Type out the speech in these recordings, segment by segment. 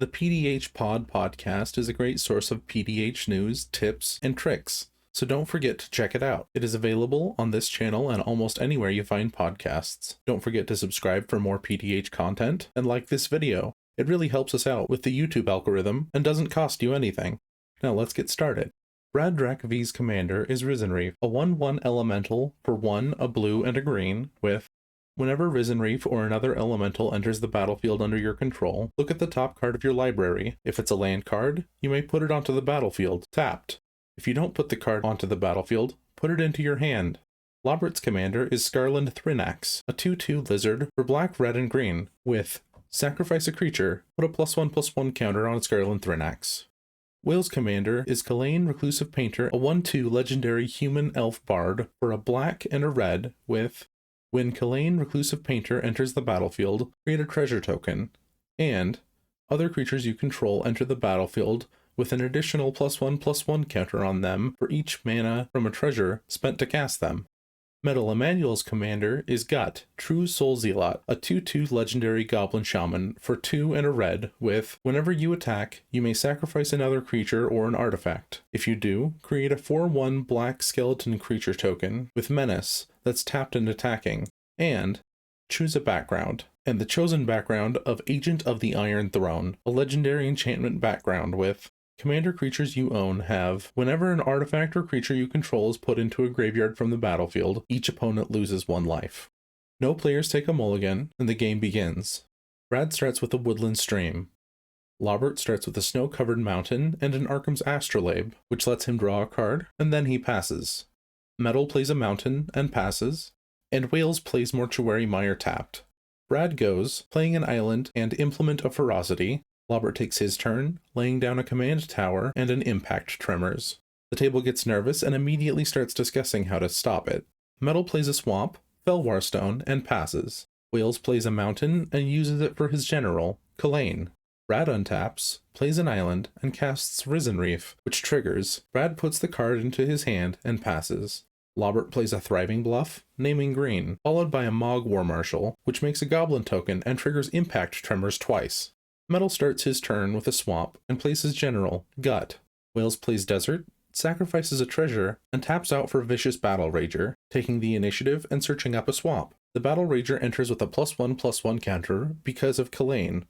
The PDH Pod podcast is a great source of PDH news, tips, and tricks, so don't forget to check it out. It is available on this channel and almost anywhere you find podcasts. Don't forget to subscribe for more PDH content, and like this video. It really helps us out with the YouTube algorithm and doesn't cost you anything. Now let's get started. Brad Drac V's commander is Risen Reef, a 1/1 elemental for 1, a blue, and a green, with whenever Risen Reef or another elemental enters the battlefield under your control, look at the top card of your library. If it's a land card, you may put it onto the battlefield, tapped. If you don't put the card onto the battlefield, put it into your hand. Lobbert's commander is Scarland Thrinax, a 2/2 lizard for black, red, and green, with sacrifice a creature, put a +1/+1 counter on Scarland Thrinax. Whale's commander is Kalain, Reclusive Painter, a 1/2 legendary human elf bard for a black and a red, with when Kalain, Reclusive Painter enters the battlefield, create a treasure token, and other creatures you control enter the battlefield with an additional +1/+1 counter on them for each mana from a treasure spent to cast them. Metal Emmanual's commander is Gut, True Soul Zealot, a 2/2 legendary goblin shaman for 2 and a red, with whenever you attack, you may sacrifice another creature or an artifact. If you do, create a 4/1 black skeleton creature token with menace that's tapped and attacking, and choose a background. And the chosen background of Agent of the Iron Throne, a legendary enchantment background with commander creatures you own have, whenever an artifact or creature you control is put into a graveyard from the battlefield, each opponent loses 1 life. No players take a mulligan, and the game begins. Brad starts with a woodland stream. Lobbert starts with a snow-covered mountain and an Arkham's Astrolabe, which lets him draw a card, and then he passes. Metal plays a mountain and passes, and Wales plays Mortuary Mire tapped. Brad goes, playing an island and Implement of Ferocity. Lobbert takes his turn, laying down a command tower and an impact tremors. The table gets nervous and immediately starts discussing how to stop it. Metal plays a swamp, Felwar Stone, and passes. Wales plays a mountain and uses it for his general, Kalain. Brad untaps, plays an island, and casts Risen Reef, which triggers. Brad puts the card into his hand and passes. Lobbert plays a Thriving Bluff, naming green, followed by a Mog War Marshal, which makes a goblin token and triggers impact tremors twice. Metal starts his turn with a swamp and plays his general, Gut. Wales plays Desert, sacrifices a treasure, and taps out for Vicious Battle Rager, taking the initiative and searching up a swamp. The Battle Rager enters with a +1/+1 counter because of Kalain.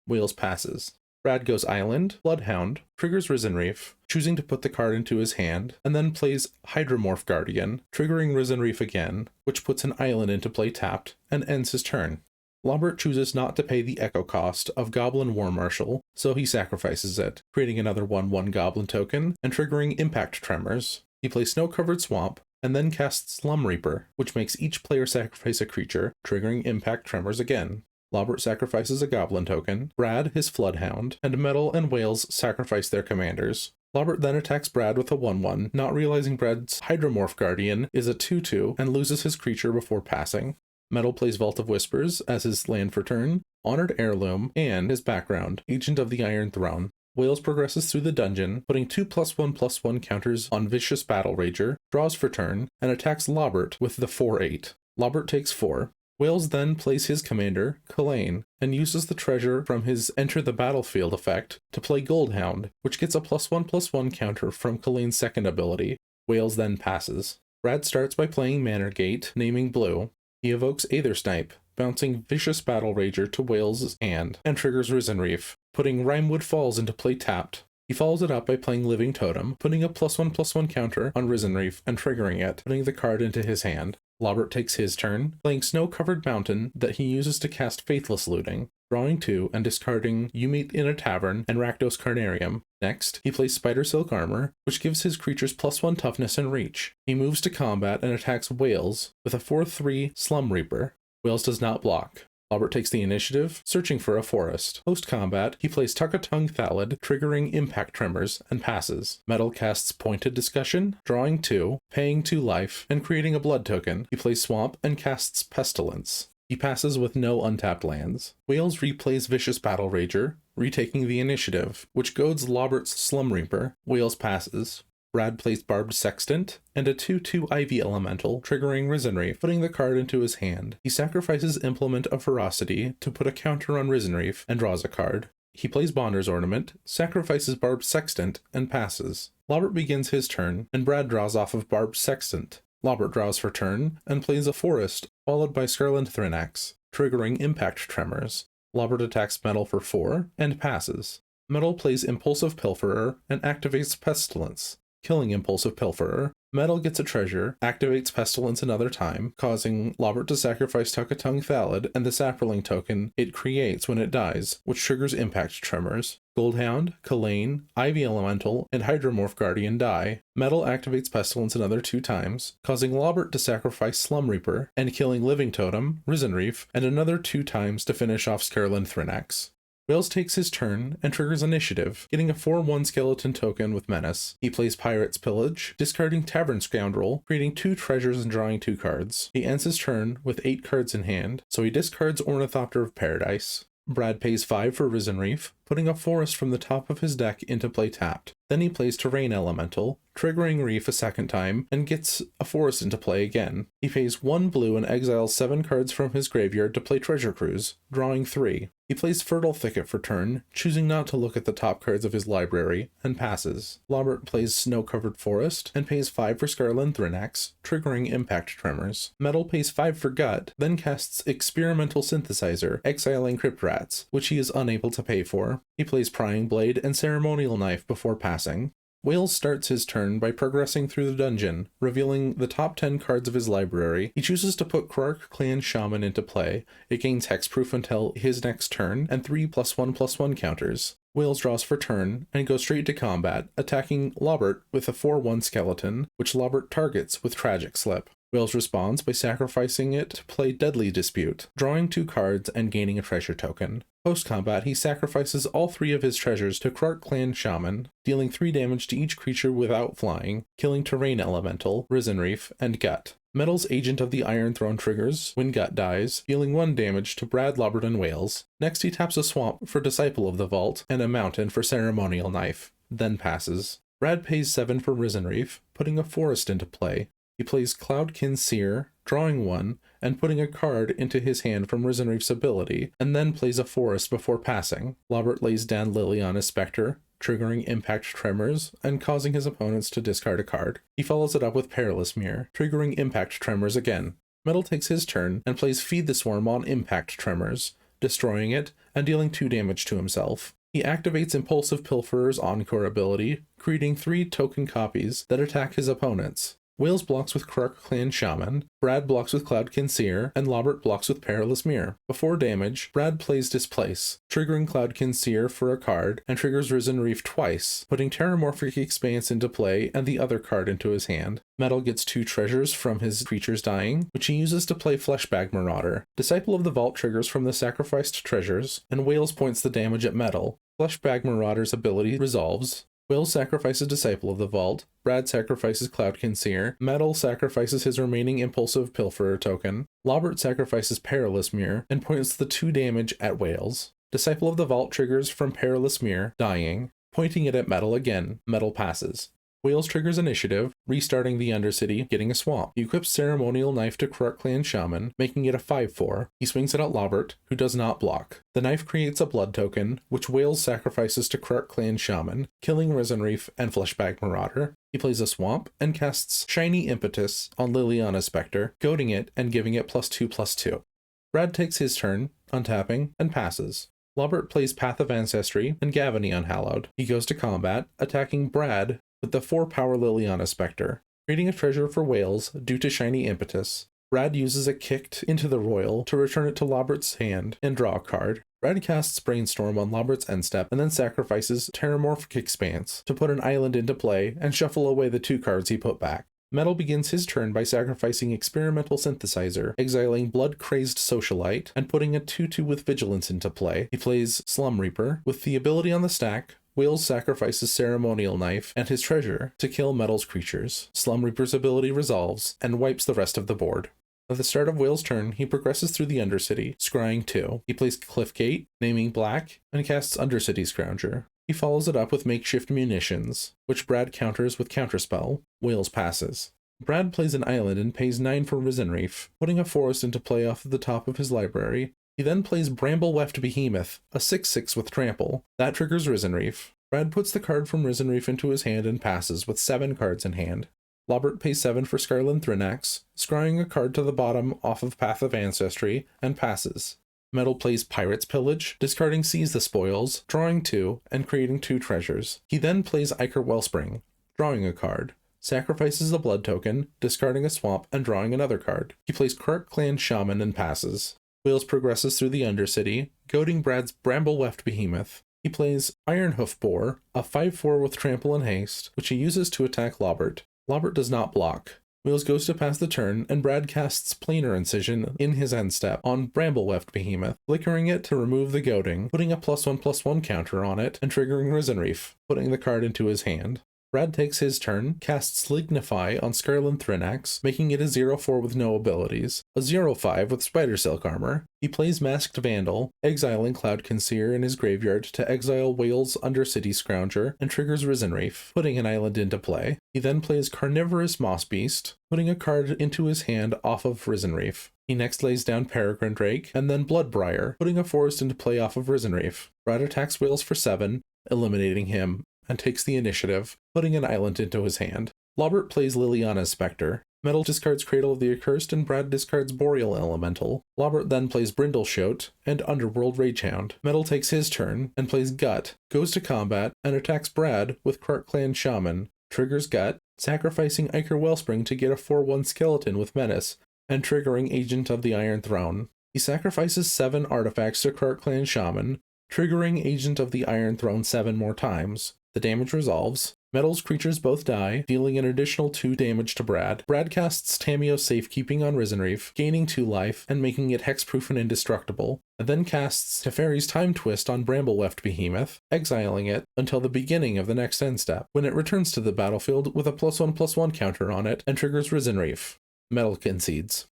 Wales passes. Brad goes Island, Bloodhound, triggers Risen Reef, choosing to put the card into his hand, and then plays Hydromorph Guardian, triggering Risen Reef again, which puts an island into play tapped, and ends his turn. Lobbert chooses not to pay the echo cost of Goblin War Marshal, so he sacrifices it, creating another 1/1 Goblin token and triggering Impact Tremors. He plays Snow-Covered Swamp, and then casts Slum Reaper, which makes each player sacrifice a creature, triggering Impact Tremors again. Lobbert sacrifices a Goblin token, Brad his Floodhound, and Metal and Wales sacrifice their commanders. Lobbert then attacks Brad with a 1/1, not realizing Brad's Hydromorph Guardian is a 2/2 and loses his creature before passing. Metal plays Vault of Whispers as his land for turn, Honored Heirloom, and his background, Agent of the Iron Throne. Wales progresses through the dungeon, putting 2 +1/+1 counters on Vicious Battle Rager, draws for turn, and attacks Lobbert with the 4/8. Lobbert takes 4. Wales then plays his commander, Kalain, and uses the treasure from his Enter the Battlefield effect to play Goldhound, which gets a +1/+1 counter from Kalain's second ability. Wales then passes. Brad starts by playing Manor Gate, naming blue. He evokes Aethersnipe, bouncing Vicious Battle Rager to Wales' hand, and triggers Risen Reef, putting Rimewood Falls into play tapped. He follows it up by playing Living Totem, putting a +1/+1 counter on Risen Reef and triggering it, putting the card into his hand. Lobbert takes his turn, playing Snow-Covered Mountain that he uses to cast Faithless Looting, drawing 2 and discarding You Meet in a Tavern and Rakdos Carnarium. Next, he plays Spider Silk Armor, which gives his creatures +1 toughness and reach. He moves to combat and attacks Wales with a 4/3 Slum Reaper. Wales does not block. Lobbert takes the initiative, searching for a forest. Post-combat, he plays Tuckatung Thalid, triggering Impact Tremors, and passes. Metal casts Pointed Discussion, drawing 2, paying 2 life, and creating a blood token. He plays Swamp and casts Pestilence. He passes with no untapped lands. Wales replays Vicious Battle Rager, retaking the initiative, which goads Lobbert's Slum Reaper. Wales passes. Brad plays Barbed Sextant, and a 2/2 Ivy Elemental, triggering Risen Reef, putting the card into his hand. He sacrifices Implement of Ferocity to put a counter on Risen Reef, and draws a card. He plays Bonder's Ornament, sacrifices Barb's Sextant, and passes. Lobbert begins his turn, and Brad draws off of Barb's Sextant. Lobbert draws for turn, and plays a Forest, followed by Scarland Thrinax, triggering Impact Tremors. Lobbert attacks Metal for 4, and passes. Metal plays Impulsive Pilferer, and activates Pestilence, killing Impulsive Pilferer. Metal gets a treasure, activates Pestilence another time, causing Lobbert to sacrifice Tuckatung Thallid and the Saproling token it creates when it dies, which triggers Impact Tremors. Goldhound, Kalain, Ivy Elemental, and Hydromorph Guardian die. Metal activates Pestilence another 2 times, causing Lobbert to sacrifice Slum Reaper and killing Living Totem, Risen Reef, and another 2 times to finish off Scarland Thrinax. Wales takes his turn and triggers Initiative, getting a 4/1 skeleton token with Menace. He plays Pirate's Pillage, discarding Tavern Scoundrel, creating 2 treasures and drawing 2 cards. He ends his turn with 8 cards in hand, so he discards Ornithopter of Paradise. Brad pays 5 for Risen Reef, putting a Forest from the top of his deck into play tapped. Then he plays Terrain Elemental, triggering Reef a second time, and gets a Forest into play again. He pays 1 blue and exiles 7 cards from his graveyard to play Treasure Cruise, drawing 3. He plays Fertile Thicket for turn, choosing not to look at the top cards of his library, and passes. Lobbert plays Snow-Covered Forest, and pays 5 for Scarland Thrinax, triggering Impact Tremors. Metal pays 5 for Gut, then casts Experimental Synthesizer, exiling Crypt Rats, which he is unable to pay for. He plays Prying Blade and Ceremonial Knife before passing. Wales starts his turn by progressing through the dungeon, revealing the top 10 cards of his library. He chooses to put Krark Clan Shaman into play. It gains hexproof until his next turn, and 3 +1/+1 counters. Wales draws for turn, and goes straight to combat, attacking Lobbert with a 4/1 skeleton, which Lobbert targets with Tragic Slip. Wales responds by sacrificing it to play Deadly Dispute, drawing 2 cards and gaining a treasure token. Post-combat, he sacrifices all 3 of his treasures to Krark Clan Shaman, dealing 3 damage to each creature without flying, killing Terrain Elemental, Risen Reef, and Gut. Metal's Agent of the Iron Throne triggers when Gut dies, dealing 1 damage to Brad, Lobbert, and Wales. Next, he taps a Swamp for Disciple of the Vault, and a Mountain for Ceremonial Knife, then passes. Brad pays 7 for Risen Reef, putting a Forest into play. He plays Cloudkin Seer, drawing 1, and putting a card into his hand from Risen Reef's ability, and then plays a Forest before passing. Lobbert lays down Liliana's Spectre, triggering Impact Tremors, and causing his opponents to discard a card. He follows it up with Perilous Mirror, triggering Impact Tremors again. Metal takes his turn and plays Feed the Swarm on Impact Tremors, destroying it and dealing 2 damage to himself. He activates Impulsive Pilferer's Encore ability, creating 3 token copies that attack his opponents. Wales blocks with Krark Clan Shaman, Brad blocks with Cloudkin Seer, and Lobbert blocks with Perilous Mirror. Before damage, Brad plays Displace, triggering Cloudkin Seer for a card, and triggers Risen Reef twice, putting Terramorphic Expanse into play and the other card into his hand. Metal gets 2 treasures from his creatures dying, which he uses to play Fleshbag Marauder. Disciple of the Vault triggers from the sacrificed treasures, and Wales points the damage at Metal. Fleshbag Marauder's ability resolves. Wales sacrifices Disciple of the Vault, Brad sacrifices Cloudkin Seer, Metal sacrifices his remaining Impulsive Pilferer token, Lobbert sacrifices Perilous Mirror, and points the 2 damage at Wales. Disciple of the Vault triggers from Perilous Mirror, dying. Pointing it at Metal again, Metal passes. Wales triggers Initiative, restarting the Undercity, getting a Swamp. He equips Ceremonial Knife to Krark Clan Shaman, making it a 5/4. He swings it at Lobbert, who does not block. The knife creates a blood token, which Wales sacrifices to Krark Clan Shaman, killing Risen Reef and Fleshbag Marauder. He plays a Swamp and casts Shiny Impetus on Liliana's Spectre, goading it and giving it +2/+2. Brad takes his turn, untapping, and passes. Lobbert plays Path of Ancestry and Gavany Unhallowed. He goes to combat, attacking Brad with the 4-power Liliana Spectre, creating a treasure for Wales due to Shiny Impetus. Brad uses it kicked into the Royal to return it to Lobbert's hand and draw a card. Brad casts Brainstorm on Lobbert's end step and then sacrifices Terramorphic Expanse to put an island into play and shuffle away the 2 cards he put back. Metal begins his turn by sacrificing Experimental Synthesizer, exiling Blood Crazed Socialite, and putting a 2/2 with Vigilance into play. He plays Slum Reaper. With the ability on the stack, Wales sacrifices Ceremonial Knife and his treasure to kill Metal's creatures. Slum Reaper's ability resolves and wipes the rest of the board. At the start of Wales' turn, he progresses through the Undercity, scrying 2. He plays Cliffgate, naming black, and casts Undercity Scrounger. He follows it up with Makeshift Munitions, which Brad counters with Counterspell. Wales passes. Brad plays an island and pays 9 for Risen Reef, putting a Forest into play off the top of his library. He then plays Bramble-Weft Behemoth, a 6/6 with trample. That triggers Risen Reef. Brad puts the card from Risen Reef into his hand and passes with 7 cards in hand. Lobbert pays 7 for Scarland Thrinax, scrying a card to the bottom off of Path of Ancestry, and passes. Metal plays Pirate's Pillage, discarding Seize the Spoils, drawing 2, and creating 2 treasures. He then plays Ichor Wellspring, drawing a card, sacrifices a blood token, discarding a swamp, and drawing another card. He plays Krark Clan Shaman and passes. Wales progresses through the Undercity, goading Brad's Bramble-Weft Behemoth. He plays Ironhoof Boar, a 5/4 with trample and haste, which he uses to attack Lobbert. Lobbert does not block. Wheels goes to pass the turn, and Brad casts Planar Incision in his end step on Bramble-Weft Behemoth, flickering it to remove the goading, putting a +1/+1 counter on it, and triggering Risen Reef, putting the card into his hand. Brad takes his turn, casts Lignify on Scarland Thrinax, making it a 0/4 with no abilities, a 0/5 with Spider Silk Armor. He plays Masked Vandal, exiling Cloud Conceer in his graveyard to exile Whale's Undercity Scrounger, and triggers Risen Reef, putting an island into play. He then plays Carnivorous Moss Beast, putting a card into his hand off of Risen Reef. He next lays down Peregrine Drake, and then Bloodbriar, putting a forest into play off of Risen Reef. Brad attacks Whales for 7, eliminating him, and takes the initiative, putting an island into his hand. Lobbert plays Liliana's Spectre. Metal discards Cradle of the Accursed, and Brad discards Boreal Elemental. Lobbert then plays Brindleshote and Underworld Ragehound. Metal takes his turn and plays Gut, goes to combat, and attacks Brad with Krark Clan Shaman. Triggers Gut, sacrificing Ichor Wellspring to get a 4/1 skeleton with Menace, and triggering Agent of the Iron Throne. He sacrifices 7 artifacts to Krark Clan Shaman, triggering Agent of the Iron Throne 7 more times. The damage resolves. Metal's creatures both die, dealing an additional 2 damage to Brad. Brad casts Tamiyo's Safekeeping on Risen Reef, gaining 2 life and making it hexproof and indestructible, and then casts Teferi's Time Twist on Bramble-Weft Behemoth, exiling it until the beginning of the next end step, when it returns to the battlefield with a +1/+1 counter on it and triggers Risen Reef. Metal concedes.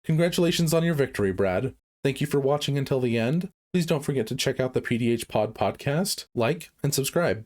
Congratulations on your victory, Brad. Thank you for watching until the end. Please don't forget to check out the PDH Pod podcast, like, and subscribe.